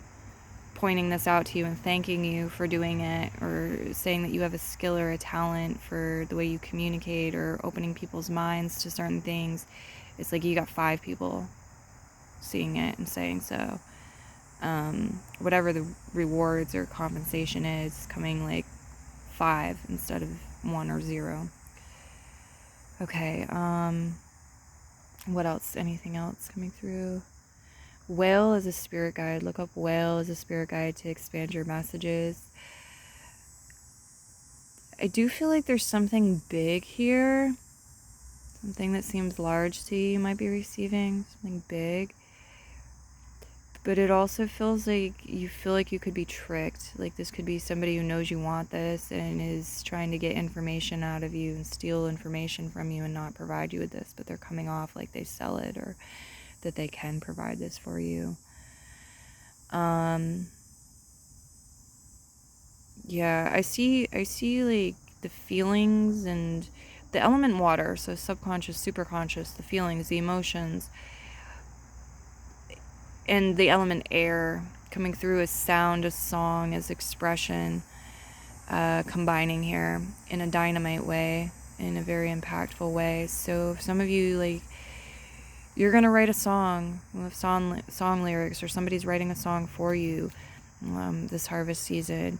pointing this out to you and thanking you for doing it or saying that you have a skill or a talent for the way you communicate or opening people's minds to certain things, it's like you got 5 people seeing it and saying so. Whatever the rewards or compensation is coming like 5 instead of 1 or 0. Okay, what else? Anything else coming through? Whale is a spirit guide. Look up whale as a spirit guide to expand your messages. I do feel like there's something big here. Something that seems large to you might be receiving. Something big. But it also feels like you feel like you could be tricked. Like this could be somebody who knows you want this and is trying to get information out of you and steal information from you and not provide you with this. But they're coming off like they sell it or that they can provide this for you. Yeah, I see like the feelings and the element water, so subconscious, superconscious, the feelings, the emotions, and the element air coming through as sound, as song, as expression, combining here in a dynamite way, in a very impactful way. So some of you, like, you're gonna write a song with song lyrics, or somebody's writing a song for you this harvest season.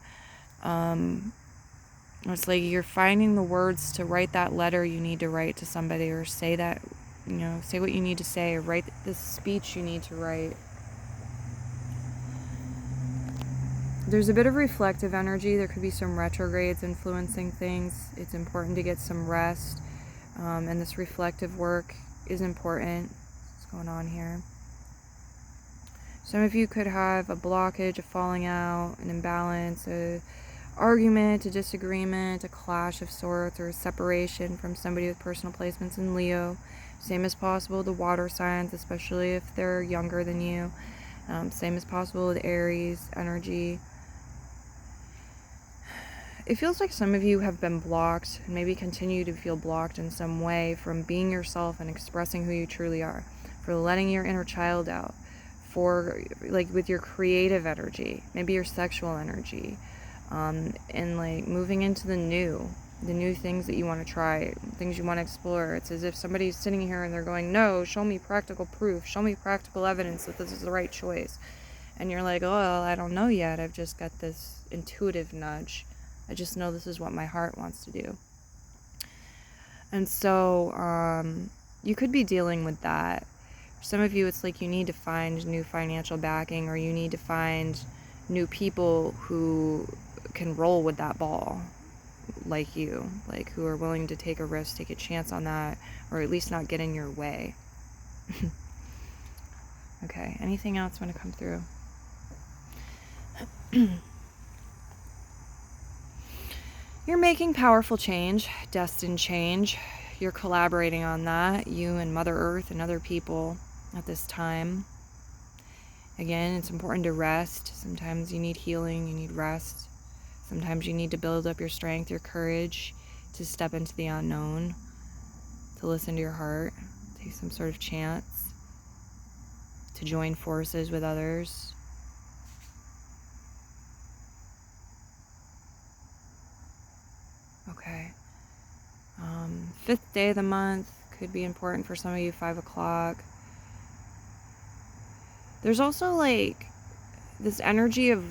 It's like you're finding the words to write that letter you need to write to somebody, or say that, say what you need to say, or write the speech you need to write. There's a bit of reflective energy. There could be some retrogrades influencing things. It's important to get some rest, and this reflective work is important. What's going on here? Some of you could have a blockage, a falling out, an imbalance, a argument, a disagreement, a clash of sorts, or a separation from somebody with personal placements in Leo. Same as possible the water signs, especially if they're younger than you. Same as possible with Aries energy. It feels like some of you have been blocked, and maybe continue to feel blocked in some way, from being yourself and expressing who you truly are, for letting your inner child out, for, like, with your creative energy, maybe your sexual energy, and like moving into the new things that you want to try, things you want to explore. It's as if somebody's sitting here and they're going, no, show me practical proof, show me practical evidence that this is the right choice. And you're like, oh, well, I don't know yet. I've just got this intuitive nudge. I just know this is what my heart wants to do. And so you could be dealing with that. For some of you, it's like you need to find new financial backing, or you need to find new people who can roll with that ball like you, like who are willing to take a risk, take a chance on that, or at least not get in your way. Okay, anything else want to come through? You're making powerful change, destined change. You're collaborating on that, you and Mother Earth and other people at this time. Again, it's important to rest. Sometimes you need healing, you need rest. Sometimes you need to build up your strength, your courage to step into the unknown, to listen to your heart, take some sort of chance, to join forces with others. Okay. 5th day of the month could be important for some of you, 5 o'clock. There's also like this energy of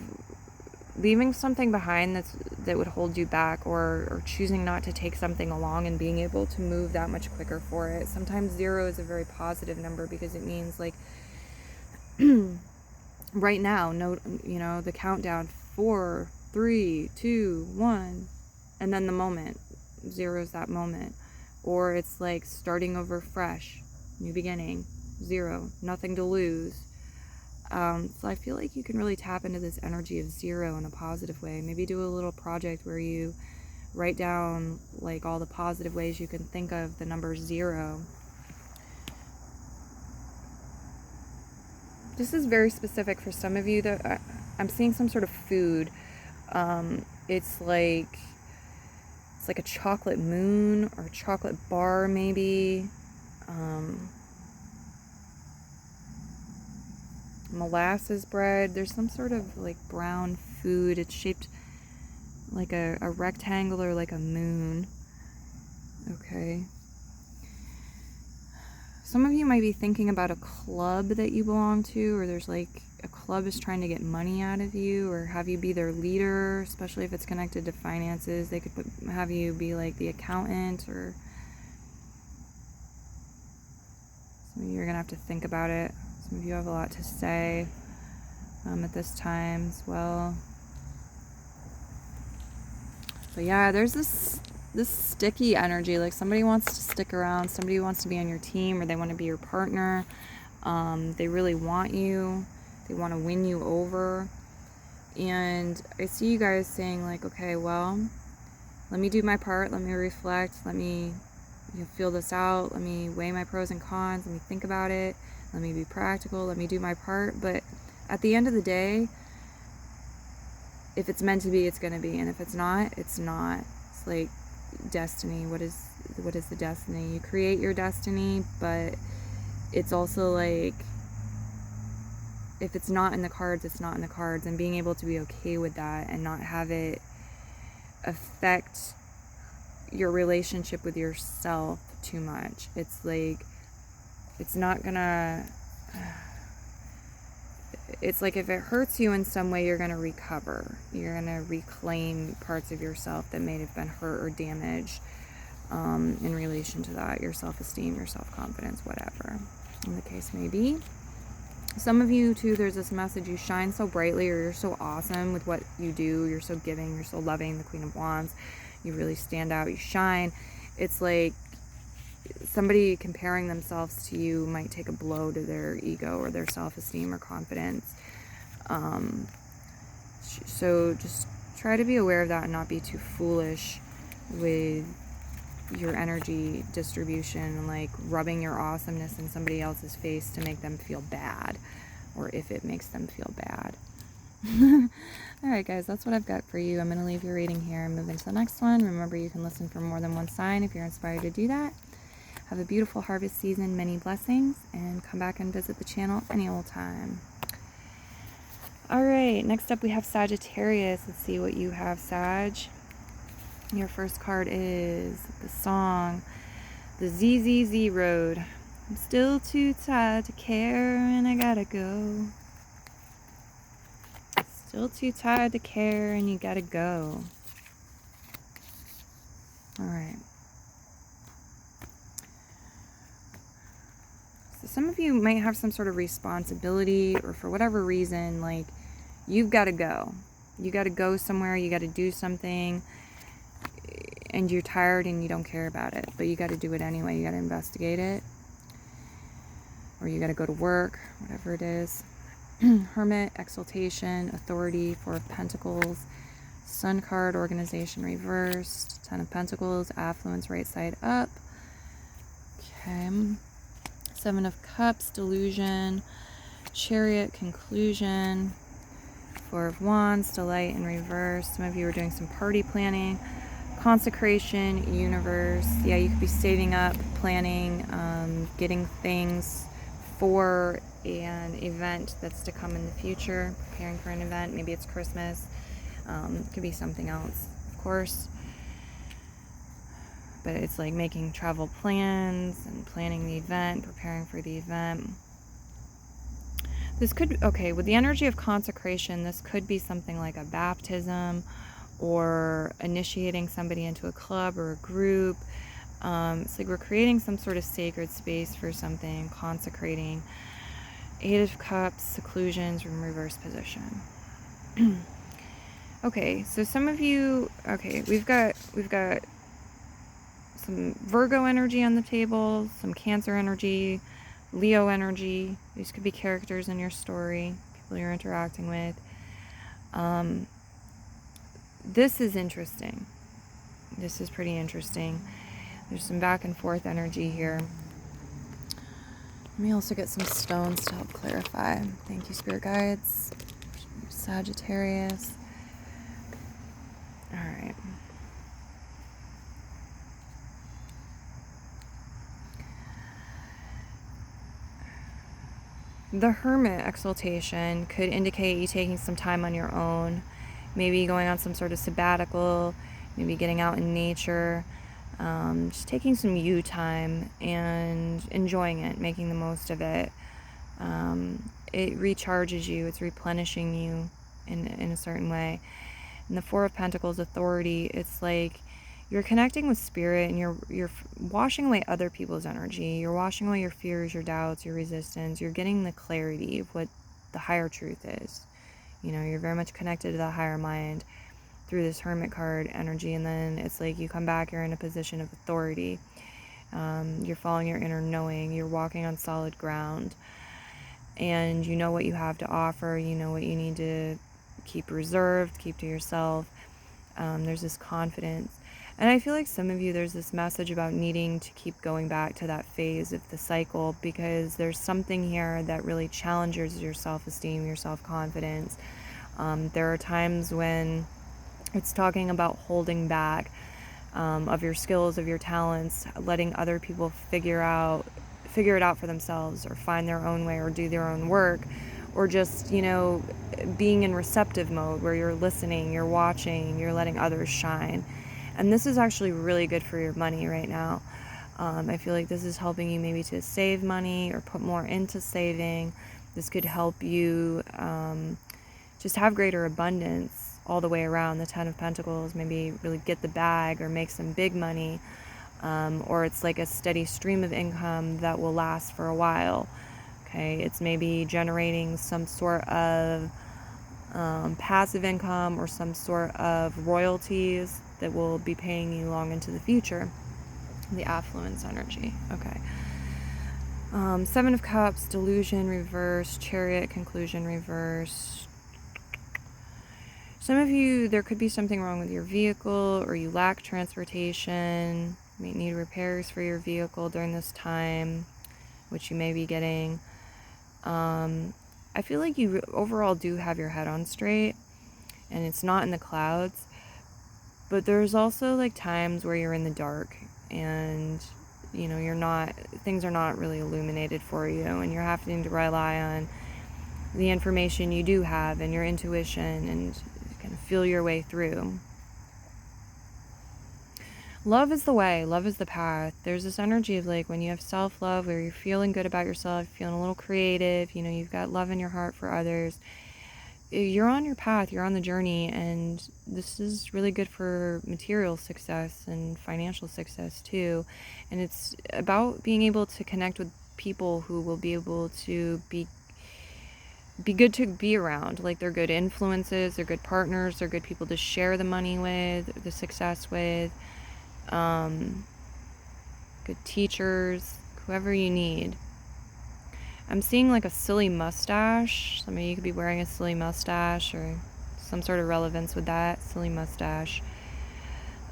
leaving something behind that would hold you back, or choosing not to take something along and being able to move that much quicker for it. Sometimes 0 is a very positive number, because it means like right now, the countdown, 4, 3, 2, 1, and then the moment. 0 is that moment. Or it's like starting over fresh, new beginning, 0, nothing to lose. So I feel like you can really tap into this energy of 0 in a positive way. Maybe do a little project where you write down like all the positive ways you can think of the number 0. This is very specific for some of you. That I'm seeing some sort of food. It's like a chocolate moon, or a chocolate bar maybe. Molasses bread. There's some sort of like brown food. It's shaped like a rectangle, or like a moon. Okay. Some of you might be thinking about a club that you belong to, or there's like a club is trying to get money out of you, or have you be their leader, especially if it's connected to finances. They could have you be like the accountant, or some of you are going to have to think about it. Some of you have a lot to say at this time as well. But yeah, there's this sticky energy, like somebody wants to stick around, somebody wants to be on your team, or they want to be your partner. They really want you. They want to win you over. And I see you guys saying like, okay, well, let me do my part. Let me reflect. Let me feel this out. Let me weigh my pros and cons. Let me think about it. Let me be practical. Let me do my part. But at the end of the day, if it's meant to be, it's going to be. And if it's not, it's not. It's like destiny. What is the destiny? You create your destiny, but it's also like, if it's not in the cards, it's not in the cards, and being able to be okay with that and not have it affect your relationship with yourself too much. It's like, it's not gonna, it's like if it hurts you in some way, you're gonna recover. You're gonna reclaim parts of yourself that may have been hurt or damaged in relation to that, your self-esteem, your self-confidence, whatever the case may be. Some of you too, there's this message, you shine so brightly, or you're so awesome with what you do, you're so giving, you're so loving, the Queen of Wands, you really stand out, you shine. It's like somebody comparing themselves to you might take a blow to their ego or their self-esteem or confidence. So just try to be aware of that and not be too foolish with your energy distribution and like rubbing your awesomeness in somebody else's face to make them feel bad, or if it makes them feel bad. Alright guys, that's what I've got for you. I'm going to leave your reading here and move into the next one. Remember, you can listen for more than one sign if you're inspired to do that. Have a beautiful harvest season, many blessings, and come back and visit the channel any old time. Alright, next up we have Sagittarius. Let's see what you have, Sag. Your first card is the song, the ZZZ Road. I'm still too tired to care and I gotta go. Still too tired to care and you gotta go. Alright. So some of you might have some sort of responsibility, or for whatever reason, like, you've gotta go. You gotta go somewhere, you gotta do something, and you're tired and you don't care about it, but you got to do it anyway. You got to investigate it, or you got to go to work, whatever it is. Hermit, exaltation, authority, Four of Pentacles, Sun card, organization reversed, Ten of Pentacles, affluence right side up. Okay. Seven of Cups, delusion, Chariot, conclusion, Four of Wands, delight in reverse. Some of you are doing some party planning. Consecration, universe. Yeah, you could be saving up, planning, getting things for an event that's to come in the future, preparing for an event. Maybe it's Christmas. It could be something else, of course. But it's like making travel plans and planning the event, preparing for the event. This could, okay, with the energy of consecration, this could be something like a baptism, or initiating somebody into a club or a group. It's like we're creating some sort of sacred space for something, consecrating. Eight of Cups, seclusions from reverse position. Okay, so some of you, okay, we've got some Virgo energy on the table, some Cancer energy, Leo energy. These could be characters in your story, people you're interacting with. This is interesting. This is pretty interesting. There's some back and forth energy here. Let me also get some stones to help clarify. Thank you, Spirit Guides. Sagittarius. All right. The Hermit exaltation could indicate you taking some time on your own. Maybe going on some sort of sabbatical, maybe getting out in nature, just taking some you time and enjoying it, making the most of it. It recharges you, it's replenishing you in a certain way. And the Four of Pentacles, authority, it's like you're connecting with spirit and you're washing away other people's energy. You're washing away your fears, your doubts, your resistance. You're getting the clarity of what the higher truth is. You know, you're very much connected to the higher mind through this Hermit card energy. And then it's like you come back, you're in a position of authority. You're following your inner knowing. You're walking on solid ground. And you know what you have to offer. You know what you need to keep reserved, keep to yourself. There's this confidence. And I feel like some of you, there's this message about needing to keep going back to that phase of the cycle, because there's something here that really challenges your self-esteem, your self-confidence. There are times when it's talking about holding back, of your skills, of your talents, letting other people figure it out for themselves, or find their own way, or do their own work, or just, being in receptive mode where you're listening, you're watching, you're letting others shine. And this is actually really good for your money right now. I feel like this is helping you maybe to save money or put more into saving. This could help you just have greater abundance all the way around. The Ten of Pentacles, maybe really get the bag or make some big money, or it's like a steady stream of income that will last for a while. Okay, it's maybe generating some sort of passive income or some sort of royalties that will be paying you long into the future. The affluence energy. Okay. Seven of Cups, delusion reverse, Chariot, conclusion reverse. Some of you, there could be something wrong with your vehicle, or you lack transportation. You may need repairs for your vehicle during this time, which you may be getting. I feel like you overall do have your head on straight, and it's not in the clouds, but there's also like times where you're in the dark, and things are not really illuminated for you, and you're having to rely on the information you do have and your intuition, and kind of feel your way through. Love is the way, love is the path. There's this energy of like when you have self-love, where you're feeling good about yourself, feeling a little creative, you've got love in your heart for others. You're on your path, you're on the journey, and this is really good for material success and financial success too. And it's about being able to connect with people who will be able to be good to be around. Like, they're good influences, they're good partners, they're good people to share the money with, the success with, good teachers, whoever you need. I'm seeing like a silly mustache. Some of you could be wearing a silly mustache, or some sort of relevance with that, silly mustache.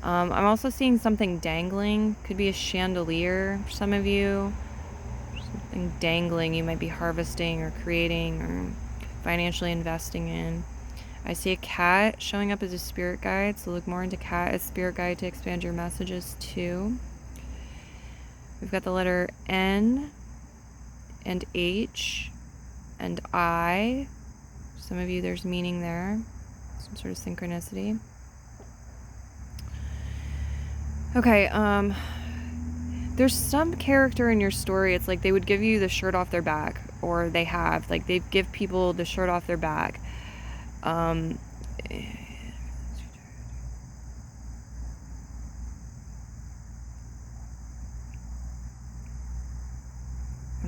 I'm also seeing something dangling. Could be a chandelier for some of you. Something dangling you might be harvesting or creating or financially investing in. I see a cat showing up as a spirit guide, so look more into cat as spirit guide to expand your messages too. We've got the letter N and H and I. Some of you, there's meaning there, some sort of synchronicity. Okay, there's some character in your story, it's like they would give you the shirt off their back, or they give people the shirt off their back. What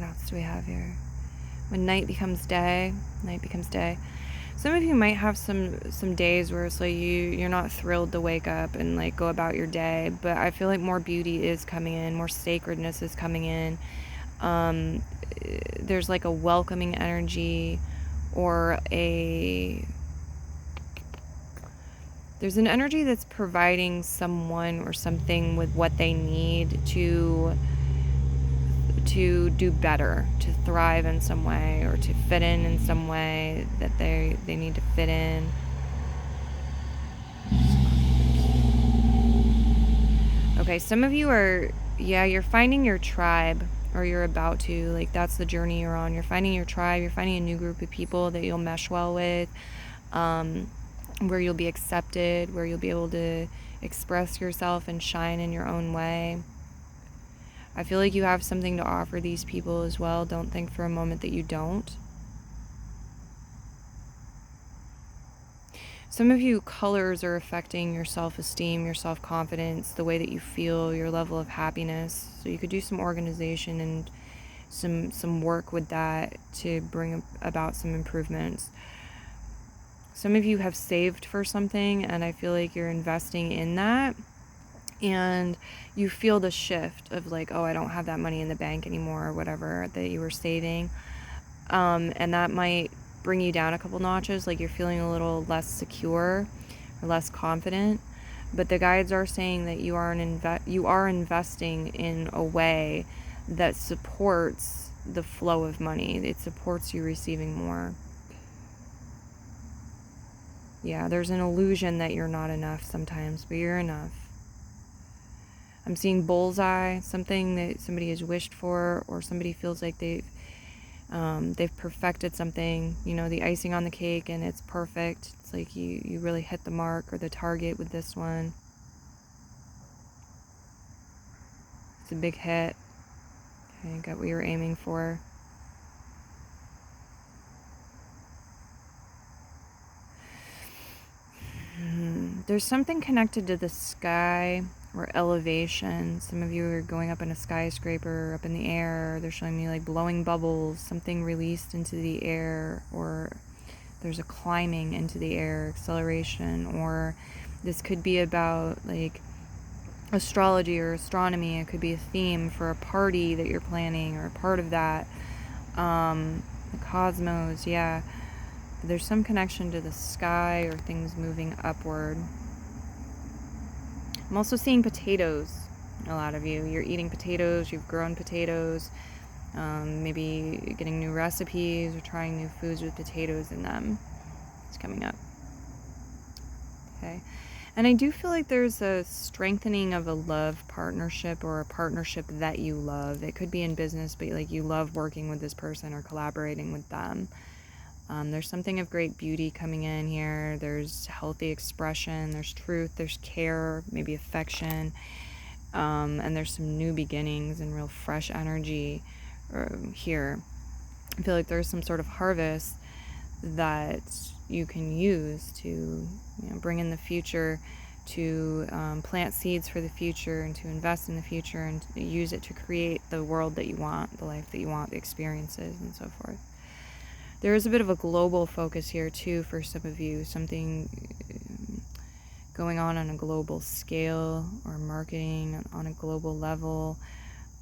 else do we have here? When night becomes day. Some of you might have some days where it's like you're not thrilled to wake up and like go about your day, but I feel like more beauty is coming in, more sacredness is coming in. There's like a welcoming energy, or there's an energy that's providing someone or something with what they need to do better, to thrive in some way, or to fit in some way that they need to fit in. Okay, some of you you're finding your tribe, or you're about to, like, that's the journey you're on. You're finding your tribe, you're finding a new group of people that you'll mesh well with, where you'll be accepted, where you'll be able to express yourself and shine in your own way. I feel like you have something to offer these people as well. Don't think for a moment that you don't. Some of you, colors are affecting your self-esteem, your self-confidence, the way that you feel, your level of happiness. So you could do some organization and some work with that to bring about some improvements. Some of you have saved for something, and I feel like you're investing in that. And you feel the shift of like, oh, I don't have that money in the bank anymore, or whatever that you were saving. And that might bring you down a couple notches, like you're feeling a little less secure or less confident. But the guides are saying that you are investing in a way that supports the flow of money. It supports you receiving more. Yeah, there's an illusion that you're not enough sometimes, but you're enough. I'm seeing bullseye, something that somebody has wished for, or somebody feels like they've perfected something, you know, the icing on the cake, and it's perfect. It's like you really hit the mark or the target with this one. It's a big hit. Okay, got what you were aiming for. There's something connected to the sky or elevation. Some of you are going up in a skyscraper, up in the air. They're showing me like blowing bubbles, something released into the air, or there's a climbing into the air, acceleration, or this could be about like astrology or astronomy. It could be a theme for a party that you're planning or a part of that. The cosmos, yeah. There's some connection to the sky or things moving upward. I'm also seeing potatoes. A lot of you, you're eating potatoes, you've grown potatoes, maybe getting new recipes or trying new foods with potatoes in them. It's coming up. Okay. And I do feel like there's a strengthening of a love partnership or a partnership that you love. It could be in business, but like you love working with this person or collaborating with them. There's something of great beauty coming in here. There's healthy expression, there's truth, there's care, maybe affection, and there's some new beginnings and real fresh energy here. I feel like there's some sort of harvest that you can use to bring in the future, to plant seeds for the future, and to invest in the future, and to use it to create the world that you want, the life that you want, the experiences, and so forth. There is a bit of a global focus here too for some of you, something going on a global scale, or marketing on a global level,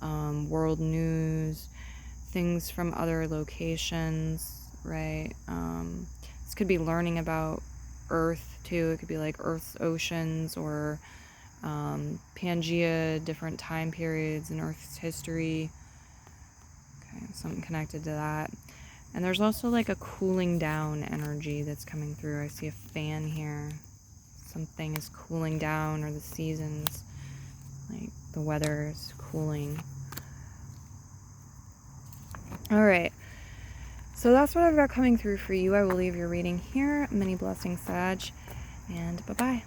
world news, things from other locations, right? This could be learning about Earth too. It could be like Earth's oceans, or Pangea, different time periods in Earth's history. Okay, something connected to that. And there's also like a cooling down energy that's coming through. I see a fan here. Something is cooling down, or the seasons, like the weather is cooling. All right. So that's what I've got coming through for you. I will leave your reading here. Many blessings, Sag. And bye-bye.